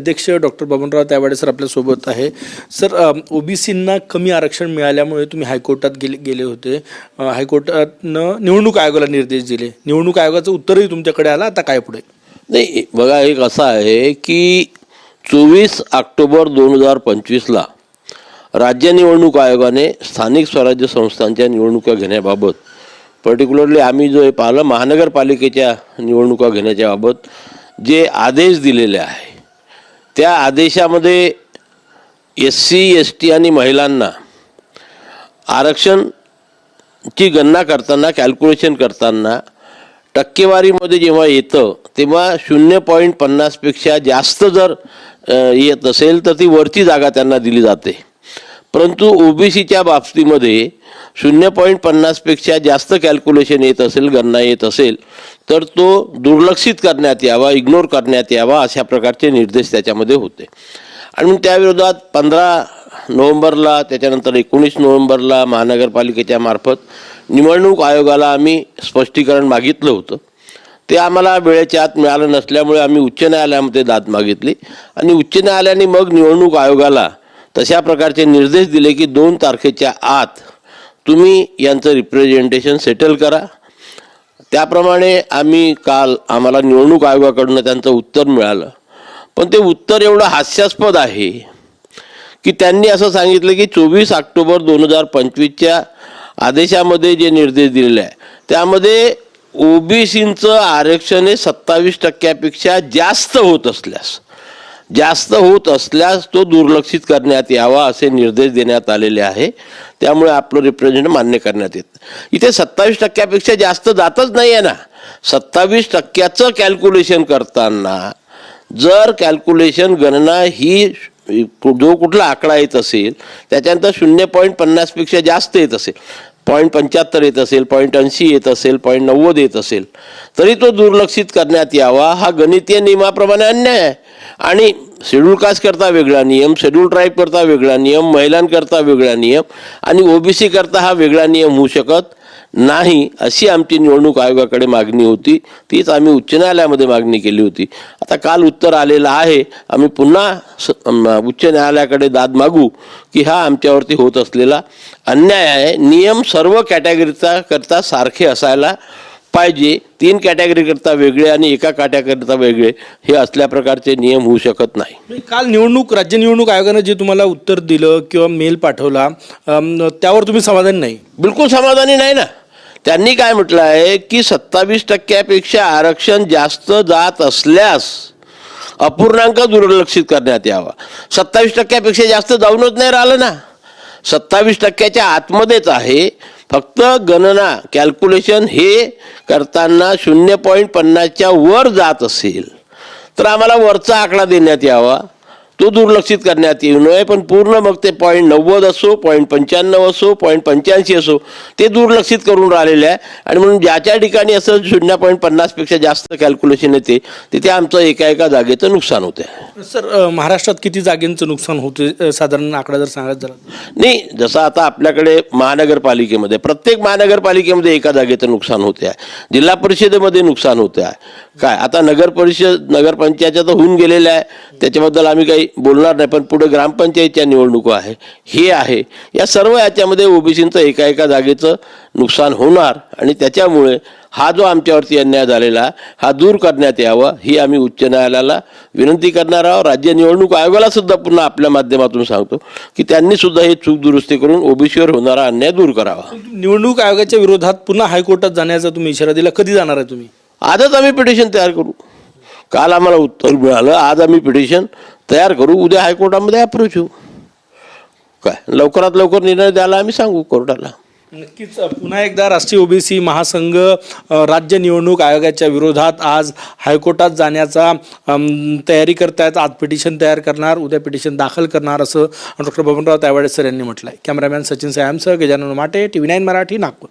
अध्यक्ष doctor Babanrao Taywade sir आपल्यासोबत आहे. सर, ओबीसींना कमी आरक्षण मिळाल्यामुळे तुम्ही हायकोर्टात गेले होते. हायकोर्टानं निवडणूक आयोगाला निर्देश दिले. निवडणूक आयोगाचं उत्तरही तुमच्याकडे आलं. आता काय पुढे? नाही, बघा, एक असं आहे की 24 ऑक्टोबर 2025ला राज्य निवडणूक आयोगाने स्थानिक स्वराज्य संस्थांच्या निवडणुका घेण्याबाबत, पर्टिक्युलरली आम्ही जो हे पाहिलं महानगरपालिकेच्या निवडणुका घेण्याच्या बाबत जे आदेश दिलेले आहे, त्या आदेशामध्ये SC ST आणि महिलांना आरक्षणची गणना करताना, कॅल्क्युलेशन करताना टक्केवारीमध्ये जेव्हा येतं तेव्हा 0.50 पेक्षा जास्त जर येत असेल तर ती वरची जागा त्यांना दिली जाते. परंतु ओबीसीच्या बाबतीमध्ये 0.50 पेक्षा जास्त कॅल्क्युलेशन येत असेल, गणना येत असेल तर तो दुर्लक्षित करण्यात यावा, इग्नोर करण्यात यावा, अशा प्रकारचे निर्देश त्याच्यामध्ये होते. आणि मग त्याविरोधात 15 नोव्हेंबरला, त्याच्यानंतर 19 नोव्हेंबरला महानगरपालिकेच्या मार्फत निवडणूक आयोगाला आम्ही स्पष्टीकरण मागितलं होतं. ते आम्हाला वेळेच्या आत मिळालं नसल्यामुळे आम्ही उच्च न्यायालयामध्ये दाद मागितली आणि उच्च न्यायालयाने मग निवडणूक आयोगाला तशा प्रकारचे निर्देश दिले की 2 तारखेच्या आत तुम्ही यांचं रिप्रेझेंटेशन सेटल करा. त्याप्रमाणे आम्हाला निवडणूक आयोगाकडून त्यांचं उत्तर मिळालं. पण ते उत्तर एवढं हास्यास्पद आहे की त्यांनी असं सांगितलं की 24 ऑक्टोबर 2025च्या आदेशामध्ये जे निर्देश दिलेले आहे त्यामध्ये ओबीसींचं आरक्षण हे 27% जास्त होत असल्यास तो दुर्लक्षित करण्यात यावा असे निर्देश देण्यात आलेले आहे. त्यामुळे आपलं रिप्रेझेंटेशन मान्य करण्यात येतं. इथे 27% जास्त जातच नाही आहे ना. 27%चं कॅल्क्युलेशन करताना जर कॅल्क्युलेशन गणना ही जो कुठला आकडा येत असेल त्याच्यानंतर 0.50 पेक्षा जास्त येत असेल, 0.75 येत असेल, 0.80 येत असेल, 0.90 येत असेल तरी तो दुर्लक्षित करण्यात यावा. हा गणितीय नियमाप्रमाणे अन्याय आहे. आणि शेड्यूल कास्ट करता वेगळा नियम, शेड्यूल ट्राईब करता वेगळा नियम, महिलांकरता वेगळा नियम आणि ओबीसी करता हा वेगळा नियम होऊ शकत नाही, अशी आमची निवडणूक आयोगाकडे मागणी होती. तीच आम्ही उच्च न्यायालयामध्ये मागणी केली होती. आता काल उत्तर आलेलं आहे. आम्ही पुन्हा उच्च न्यायालयाकडे दाद मागू की हा आमच्यावरती होत असलेला अन्याय आहे. नियम सर्व कॅटेगरीचा करता सारखे असायला पाहिजे. 3 कॅटेगरी करता वेगळे आणि एका कॅटेगरीकरता वेगळे हे असल्या प्रकारचे नियम होऊ शकत नाही. काल राज्य निवडणूक आयोगानं जे तुम्हाला उत्तर दिलं किंवा मेल पाठवला त्यावर तुम्ही समाधानी नाही? बिलकुल समाधानी नाही ना. त्यांनी काय म्हटलं आहे की 27% आरक्षण जास्त जात असल्यास अपूर्णांक दुर्लक्षित करण्यात यावा. 27% जास्त जाऊनच नाही राहिलं ना. 27%च्या आतमध्येच आहे. फक्त गणना कॅल्क्युलेशन हे करताना 0.50च्या वर जात असेल तर आम्हाला वरचा आकडा देण्यात यावा, तो दुर्लक्षित करण्यात येऊ नये. पण पूर्ण मग ते 0.90 असो, 0.95 असो, 0.85 असो ते दुर्लक्षित करून राहिलेले आहे. आणि म्हणून ज्याच्या ठिकाणी असं 0.50 पेक्षा जास्त कॅल्क्युलेशन येते तिथे आमचं एका जागेचं नुकसान होते. सर, महाराष्ट्रात किती जागेंचं नुकसान होते साधारण आकडा जर सांगायचं झाला? नाही, जसं आता आपल्याकडे महानगरपालिकेमध्ये प्रत्येक महानगरपालिकेमध्ये एका जागेचं नुकसान होते आहे. जिल्हा परिषदेमध्ये नुकसान होते आहे. काय आता नगरपंचायतच्या तर होऊन गेलेल्या आहे, त्याच्याबद्दल आम्ही काही बोलणार नाही. पण पुढे ग्रामपंचायतच्या निवडणुका आहे, हे आहे. या सर्व याच्यामध्ये ओबीसींचं एका जागेचं नुकसान होणार आणि त्याच्यामुळे हा जो आमच्यावरती अन्याय झालेला हा दूर करण्यात यावा ही आम्ही उच्च न्यायालयाला विनंती करणार आहोत. राज्य निवडणूक आयोगाला सुद्धा पुन्हा आपल्या माध्यमातून सांगतो की त्यांनी सुद्धा हे चूक दुरुस्ती करून ओबीसीवर होणारा अन्याय दूर करावा. निवडणूक आयोगाच्या विरोधात पुन्हा हायकोर्टात जाण्याचा तुम्ही इशारा दिला. कधी जाणार आहे तुम्ही? आजच आम्ही पिटिशन तयार करू. काल आम्हाला उत्तर मिळालं, आज आम्ही पिटिशन तयार करू, उद्या हायकोर्टामध्ये अप्रोच होऊ. काय लवकरात लवकर निर्णय द्यायला आम्ही सांगू कोर्टाला. नक्कीच पुन्हा एकदा राष्ट्रीय ओबीसी महासंघ राज्य निवडणूक आयोगाच्या विरोधात आज हायकोर्टात जाण्याचा तयारी करतायत. आज पिटिशन तयार करणार, उद्या पिटिशन दाखल करणार असं डॉक्टर बबनराव तायवाडे सर यांनी म्हटलं आहे. कॅमेरामॅन सचिन सायमसह गजानन माटे, TV9 मराठी, नागपूर.